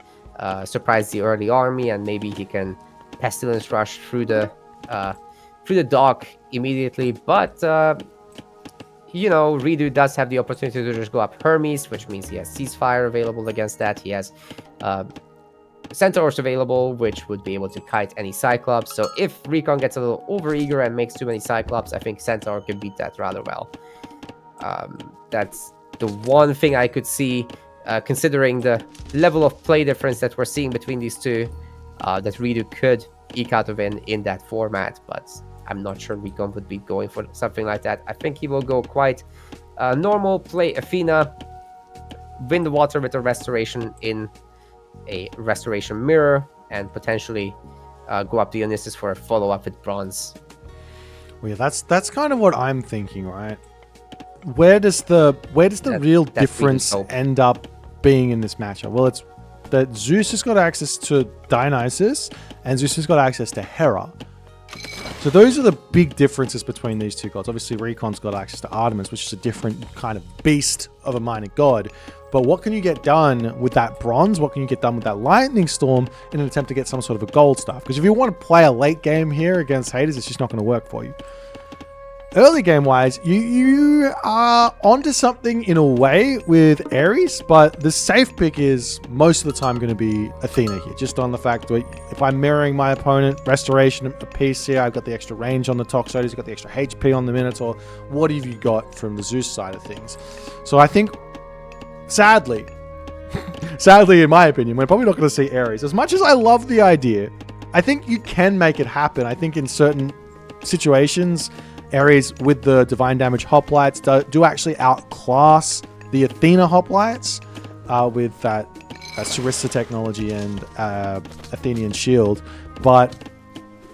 surprise the early army, and maybe he can pestilence rush through the dock immediately. But ReDo does have the opportunity to just go up Hermes, which means he has ceasefire available against that. He has Centaurs available, which would be able to kite any Cyclops. So if Recon gets a little overeager and makes too many Cyclops, I think Centaur can beat that rather well. That's the one thing I could see, considering the level of play difference that we're seeing between these two, that ReDo could eke out a win in that format. But I'm not sure Recon would be going for something like that. I think he will go quite normal, play Athena, win the water with a restoration in a restoration mirror, and potentially go up Dionysus for a follow-up with bronze. Well, yeah, that's kind of what I'm thinking, right? Where does the real difference end up being in this matchup? Well, it's that Zeus has got access to Dionysus and Zeus has got access to Hera. So those are the big differences between these two gods. Obviously, Recon's got access to Artemis, which is a different kind of beast of a minor god. But what can you get done with that bronze? What can you get done with that lightning storm in an attempt to get some sort of a gold stuff? Because if you want to play a late game here against Hades, it's just not going to work for you. early game wise, you are onto something in a way with Ares, but the safe pick is most of the time going to be Athena here, just on the fact that if I'm mirroring my opponent, restoration a piece here, I've got the extra range on the Toxotes, you've got the extra HP on the Minotaur. What have you got from the Zeus side of things? So I think, sadly, in my opinion, we're probably not going to see Ares. As much as I love the idea, I think you can make it happen. I think in certain situations, Ares with the divine damage hoplites do actually outclass the Athena hoplites with that Sarissa technology and Athenian shield. But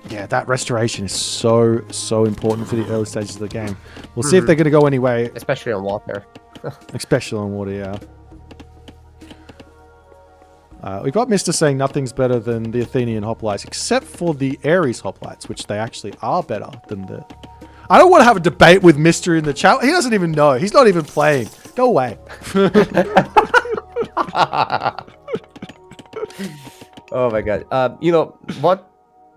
yeah, that restoration is so important for the early stages of the game. We'll see if they're going to go anyway. Especially on water. Especially on water, yeah. We've got Mr. saying nothing's better than the Athenian hoplites, except for the Ares hoplites, which they actually are better than the... I don't want to have a debate with Mr. in the chat. He doesn't even know. He's not even playing. Go away. Oh my god. You know,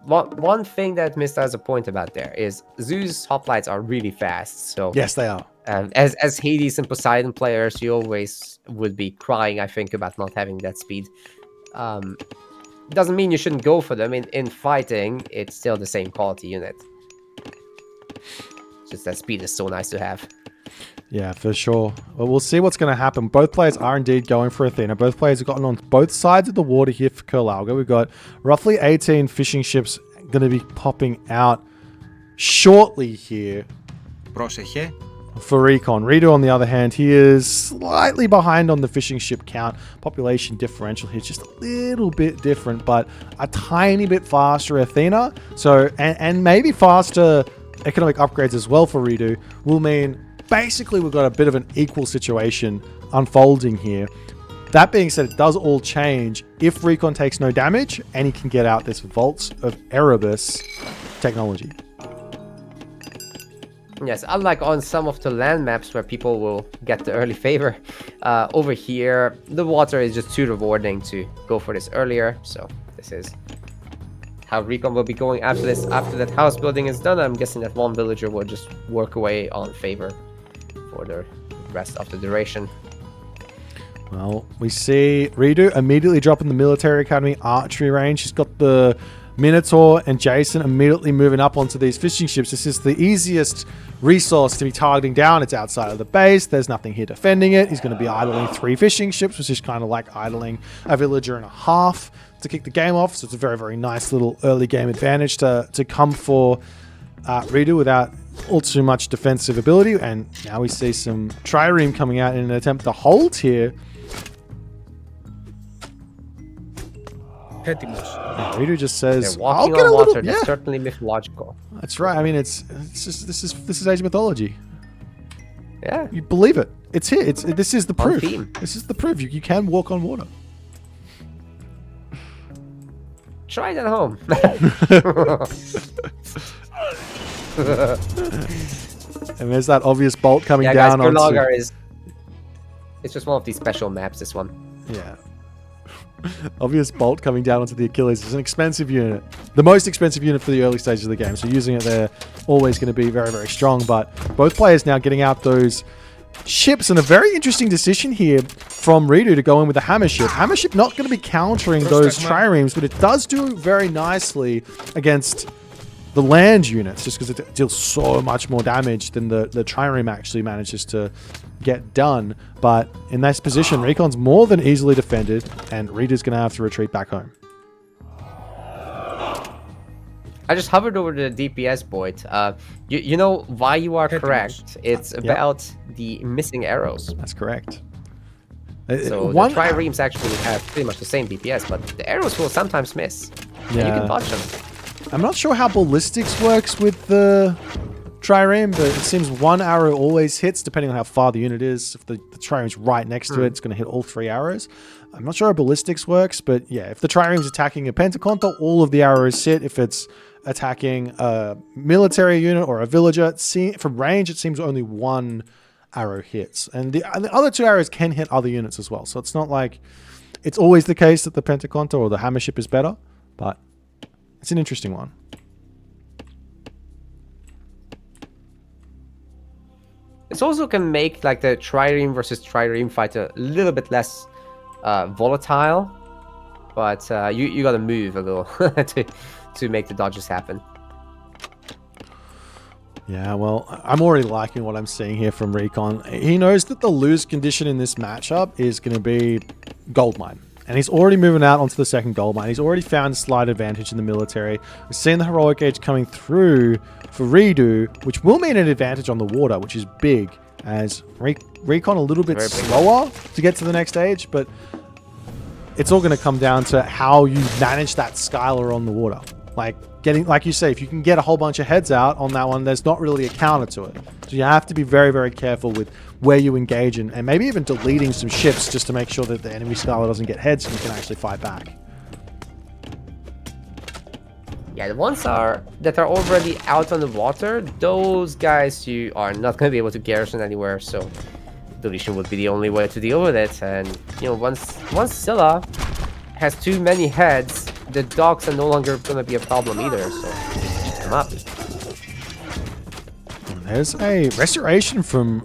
one thing that Mr. has a point about there is Zeus hoplites are really fast. So yes, they are. As Hades and Poseidon players, you always would be crying, I think, about not having that speed. Doesn't mean you shouldn't go for them. In fighting, it's still the same quality unit. Just that speed is so nice to have. Yeah, for sure. Well, we'll see what's going to happen. Both players are indeed going for Athena. Both players have gotten on both sides of the water here for Kurlalga. We've got roughly 18 fishing ships going to be popping out shortly here. Πρόσεχε. For Recon. ReDo, on the other hand, he is slightly behind on the fishing ship count. Population differential here, just a little bit different, but a tiny bit faster Athena. So, and maybe faster economic upgrades as well for ReDo will mean basically we've got a bit of an equal situation unfolding here. That being said, it does all change if Recon takes no damage and he can get out this Vaults of Erebus technology. Yes, unlike on some of the land maps where people will get the early favor, over here, the water is just too rewarding to go for this earlier. So this is how Recon will be going after this. After that house building is done, I'm guessing that one villager will just work away on favor for the rest of the duration. Well, we see ReDo immediately dropping the military academy archery range. He's got the Minotaur and Jason immediately moving up onto these fishing ships. This is the easiest resource to be targeting down. It's outside of the base. There's nothing here defending it. He's going to be idling 3 fishing ships, which is kind of like idling a villager and a half to kick the game off. So it's a very nice little early game advantage to come for ReDo without all too much defensive ability. And now we see some trireme coming out in an attempt to hold here. ReDo just says, "I'll get a little." That's certainly mythological. That's right. I mean, it's just this is age mythology. Yeah, you believe it. It's here. This is the proof. Theme. This is the proof. You can walk on water. Try it at home. And there's that obvious bolt coming guys, down onto. It's just one of these special maps. This one. Yeah. Obvious bolt coming down onto the Achilles is an expensive unit. The most expensive unit for the early stages of the game. So using it there, always going to be very strong. But both players now getting out those ships. And a very interesting decision here from ReDo to go in with the hammer ship. Hammer ship not going to be countering those triremes, but it does do very nicely against the land units, just because it deals so much more damage than the trireme actually manages to get done. But in this position, Recon's more than easily defended, and ReDo's going to have to retreat back home. I just hovered over the DPS, Boit. You know why you are correct. It's about the missing arrows. That's correct. So the triremes actually have pretty much the same DPS, but the arrows will sometimes miss. And you can dodge them. I'm not sure how ballistics works with the trireme, but it seems one arrow always hits, depending on how far the unit is. If the trireme's right next to it, it's going to hit all 3 arrows. I'm not sure how ballistics works, but yeah, if the trireme's attacking a pentaconta, all of the arrows hit. If it's attacking a military unit or a villager, from range, it seems only 1 arrow hits. And the other 2 arrows can hit other units as well. So it's not like it's always the case that the pentaconta or the hammer ship is better, but it's an interesting one. This also can make like the trireme versus trireme fight a little bit less volatile, but you gotta move a little to make the dodges happen. Yeah, well, I'm already liking what I'm seeing here from Recon. He knows that the lose condition in this matchup is going to be goldmine. And he's already moving out onto the second goldmine. He's already found a slight advantage in the military. We've seen the heroic age coming through for ReDo, which will mean an advantage on the water, which is big, as Recon a little bit slower to get to the next stage, but it's all going to come down to how you manage that scalar on the water. Like you say, if you can get a whole bunch of heads out on that one, there's not really a counter to it. So you have to be very, very careful with where you engage in, and maybe even deleting some ships just to make sure that the enemy scalar doesn't get heads and you can actually fight back. Yeah, the ones that are already out on the water, those guys you are not going to be able to garrison anywhere, so deletion would be the only way to deal with it. And you know, once Scylla has too many heads, the docks are no longer going to be a problem either, so just come up. There's a restoration from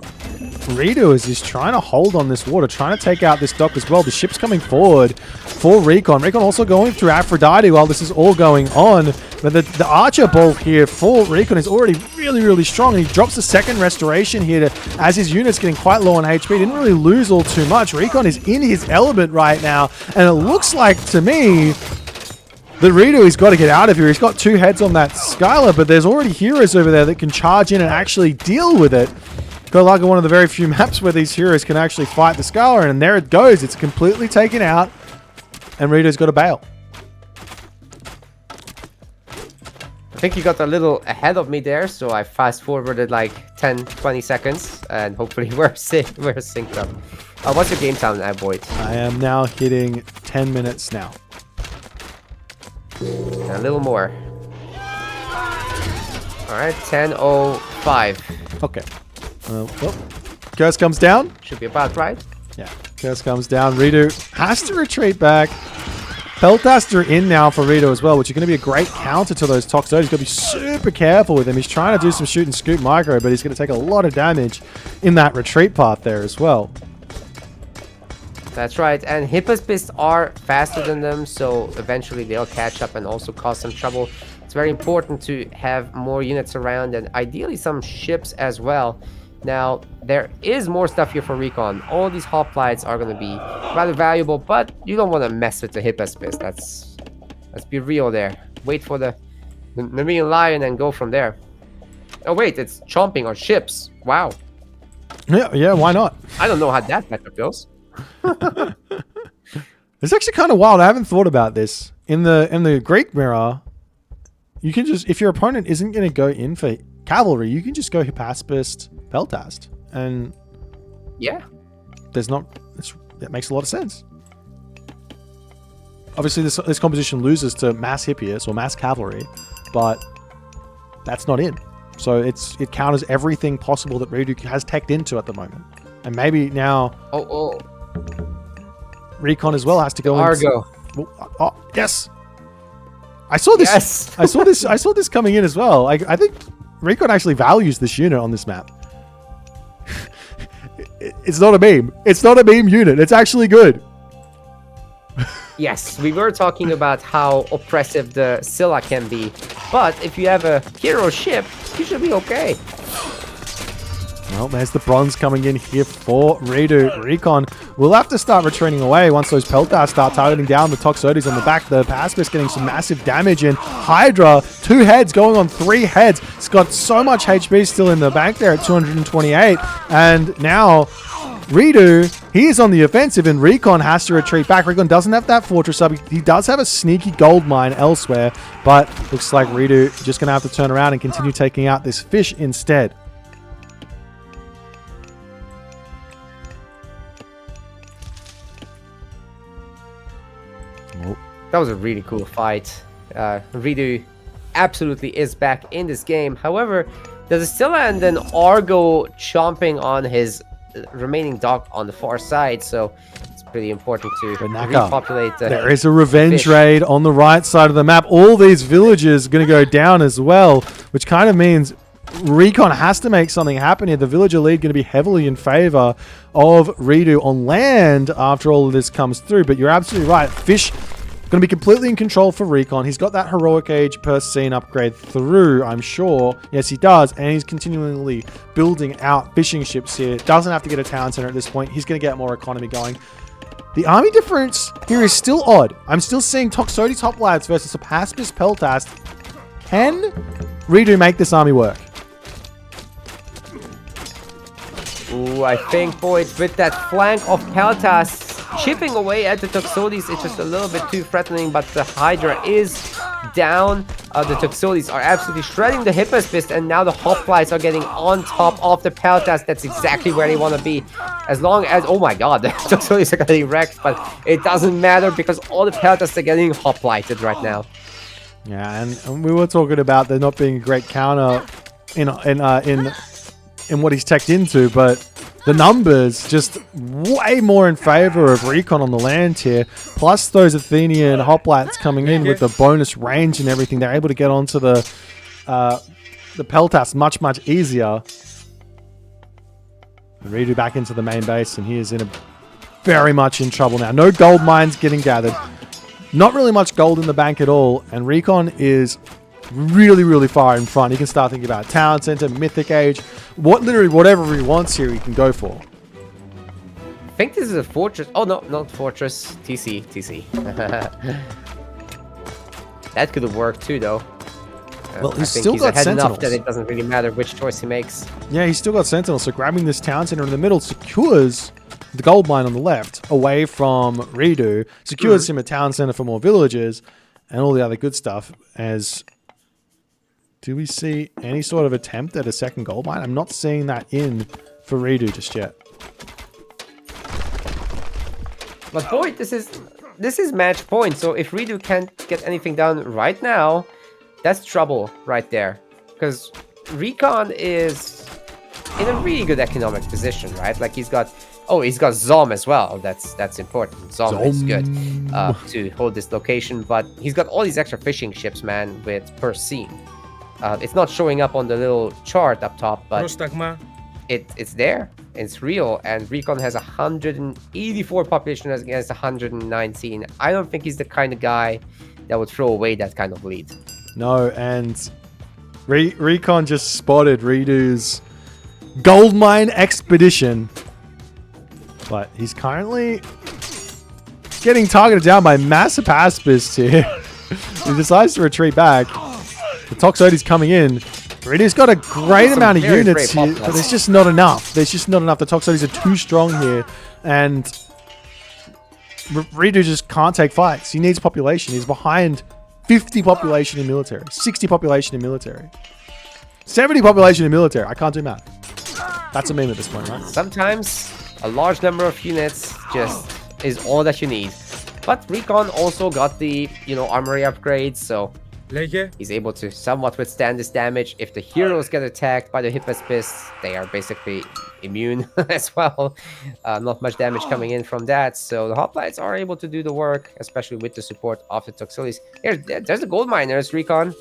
ReDo as he's trying to hold on this water, trying to take out this dock as well. The ship's coming forward for Recon. Recon also going through Aphrodite while this is all going on. But the Archer bolt here for Recon is already really, really strong. And he drops the second restoration here as his unit's getting quite low on HP. Didn't really lose all too much. Recon is in his element right now. And it looks like, to me, the ReDo, he's got to get out of here. He's got two heads on that Skylar, but there's already heroes over there that can charge in and actually deal with it. Got like one of the very few maps where these heroes can actually fight the Skylar, and there it goes. It's completely taken out, and ReDo's got to bail. I think you got a little ahead of me there, so I fast forwarded like 10-20 seconds, and hopefully we're synced up. What's your game time now, Boit? I am now hitting 10 minutes now. And a little more. Alright, 10:05. Okay. Curse comes down. Should be about right. Yeah, Curse comes down. ReDo has to retreat back. Peltaster in now for ReDo as well, which is going to be a great counter to those Toxotes. He's got to be super careful with him. He's trying to do some shoot and scoop micro, but he's going to take a lot of damage in that retreat path there as well. That's right, and Hippospist are faster than them, so eventually they'll catch up and also cause some trouble. It's very important to have more units around, and ideally some ships as well. Now, there is more stuff here for Recon. All these hoplites are going to be rather valuable, but you don't want to mess with the Hippospist. Let's be real there. Wait for the Marine Lion and go from there. Oh wait, it's chomping on ships. Wow. Yeah, why not? I don't know how that matchup goes. It's actually kind of wild. I haven't thought about this. In the Greek mirror, you can just, if your opponent isn't going to go in for cavalry, you can just go Hippospist, Peltast, and yeah, that makes a lot of sense. Obviously, this composition loses to mass Hippias or mass cavalry, but that's not in. So it counters everything possible that ReDo has teched into at the moment, and maybe now. Oh. Recon as well has to go Argo. Oh, yes. I saw this. Yes. I saw this coming in as well. I think Recon actually values this unit on this map. It's not a meme. It's not a meme unit. It's actually good. Yes, we were talking about how oppressive the Scylla can be, but if you have a hero ship, you should be okay. Well, there's the bronze coming in here for ReDo. Recon will have to start retreating away once those Peltars start targeting down the Toxotes on the back. The Paspis getting some massive damage in. Hydra, 2 heads going on 3 heads. It's got so much HP still in the bank there at 228. And now ReDo, he is on the offensive and Recon has to retreat back. Recon doesn't have that fortress up. He does have a sneaky gold mine elsewhere, but looks like ReDo just going to have to turn around and continue taking out this fish instead. That was a really cool fight. ReDo absolutely is back in this game. However, there's still and an Argo chomping on his remaining dock on the far side, so it's pretty important to repopulate there is a revenge fish. raid on the right side of the map. All these villages are going to go down as well, which kind of means Recon has to make something happen here. The villager lead going to be heavily in favor of ReDo on land after all of this comes through. But you're absolutely right. Fish going to be completely in control for Recon. He's got that heroic age per scene upgrade through, I'm sure. Yes, he does. And he's continually building out fishing ships here. Doesn't have to get a town center at this point. He's going to get more economy going. The army difference here is still odd. I'm still seeing Toxotes Hoplites versus Apaspis Peltast. Can ReDo make this army work? Ooh, I think Boit with that flank of Peltas chipping away at the Toxotes, it's just a little bit too threatening, but the Hydra is down. The Toxotes are absolutely shredding the Hippospist, and now the Hoplites are getting on top of the Peltas. That's exactly where they want to be. As long as, oh my god, the Toxotes are getting wrecked, but it doesn't matter because all the Peltas are getting Hoplited right now. Yeah, and we were talking about there not being a great counter in what he's teched into, but the numbers just way more in favor of Recon on the land here. Plus those Athenian hoplites coming in with the bonus range and everything, they're able to get onto the Peltas much easier. ReDo back into the main base, and he is very much in trouble now. No gold mines getting gathered. Not really much gold in the bank at all, and Recon is really far in front. He can start thinking about town center, mythic age, literally whatever he wants here he can go for. I think this is a fortress. Oh no, not fortress. TC. That could have worked too, though. Well, he's still got sentinels enough that it doesn't really matter which choice he makes. Yeah, he's still got sentinels, so grabbing this town center in the middle secures the gold mine on the left away from ReDo, secures him a town center for more villagers and all the other good stuff. As do we see any sort of attempt at a second gold mine? I'm not seeing that in for ReDo just yet. But Boit, this is match point. So if ReDo can't get anything done right now, that's trouble right there. Because Recon is in a really good economic position, right? Like he's got Zom as well. That's important. Zom is good to hold this location, but he's got all these extra fishing ships, man, with per scene. It's not showing up on the little chart up top, but it's there. It's real, and Recon has 184 population against 119. I don't think he's the kind of guy that would throw away that kind of lead. No, and Recon just spotted ReDo's gold mine expedition, but he's currently getting targeted down by massive Aspis here. He decides to retreat back. The Toxotes coming in. ReDo's got a great amount of units here, but there's just not enough. The Toxotes are too strong here, and ReDo just can't take fights. He needs population. He's behind 50 population in military, 60 population in military, 70 population in military. I can't do math. That's a meme at this point, right? Sometimes a large number of units just is all that you need. But Recon also got the, armory upgrades, so he's able to somewhat withstand this damage. If the heroes get attacked by the Hippospis, they are basically immune as well. Not much damage coming in from that. So the Hoplites are able to do the work, especially with the support of the Toxotes. There's the gold miners, Recon.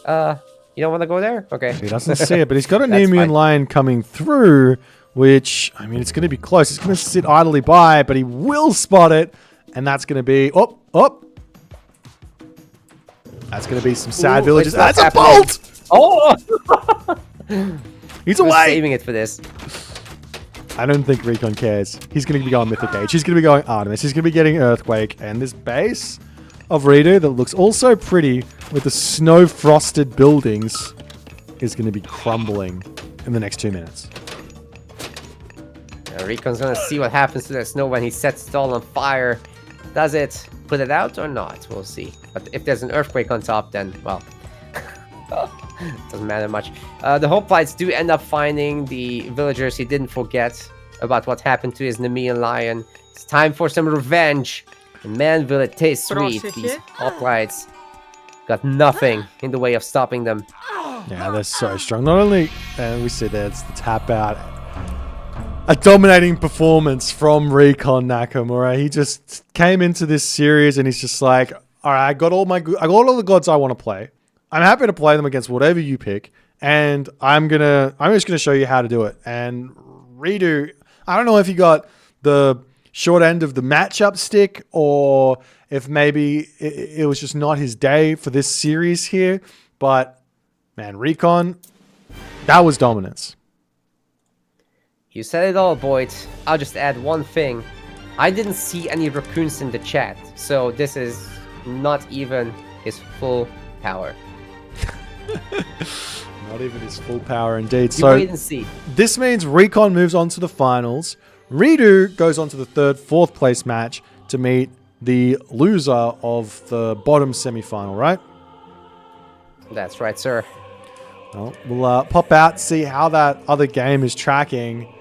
You don't want to go there? Okay. He doesn't see it, but he's got an Nemean line coming through, which, I mean, it's going to be close. It's going to sit idly by, but he will spot it. And that's going to be... Oh! That's going to be some sad villages. That's a bolt! Oh! He's away! Saving it for this. I don't think Recon cares. He's going to be going Mythic Age. He's going to be going Artemis. He's going to be getting Earthquake. And this base of ReDo that looks also pretty with the snow-frosted buildings is going to be crumbling in the next 2 minutes. Recon's going to see what happens to that snow when he sets it all on fire. Does it put it out or not? We'll see. But if there's an earthquake on top, then, well, doesn't matter much. The Hoplites do end up finding the villagers. He didn't forget about what happened to his Nemean lion. It's time for some revenge. And man, will it taste sweet. These Hoplites got nothing in the way of stopping them. Yeah, they're so strong. Not only, and we see there's the tap out. A dominating performance from Recon Nakamura. He just came into this series and he's just like, all right, I got all the gods I want to play. I'm happy to play them against whatever you pick. and I'm just gonna show you how to do it. And ReDo, I don't know if you got the short end of the matchup stick, or if maybe it was just not his day for this series here. But man, Recon, that was dominance. You said it all, Boit. I'll just add one thing. I didn't see any raccoons in the chat, so this is not even his full power. Not even his full power, indeed. You wait and see. This means Recon moves on to the finals. ReDo goes on to the third, fourth place match to meet the loser of the bottom semi-final, right? That's right, sir. Well, we'll pop out, see how that other game is tracking.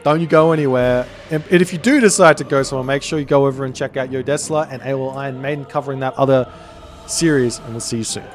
Don't you go anywhere. And if you do decide to go somewhere, make sure you go over and check out Yodesla and AoL Iron Maiden covering that other series, and we'll see you soon.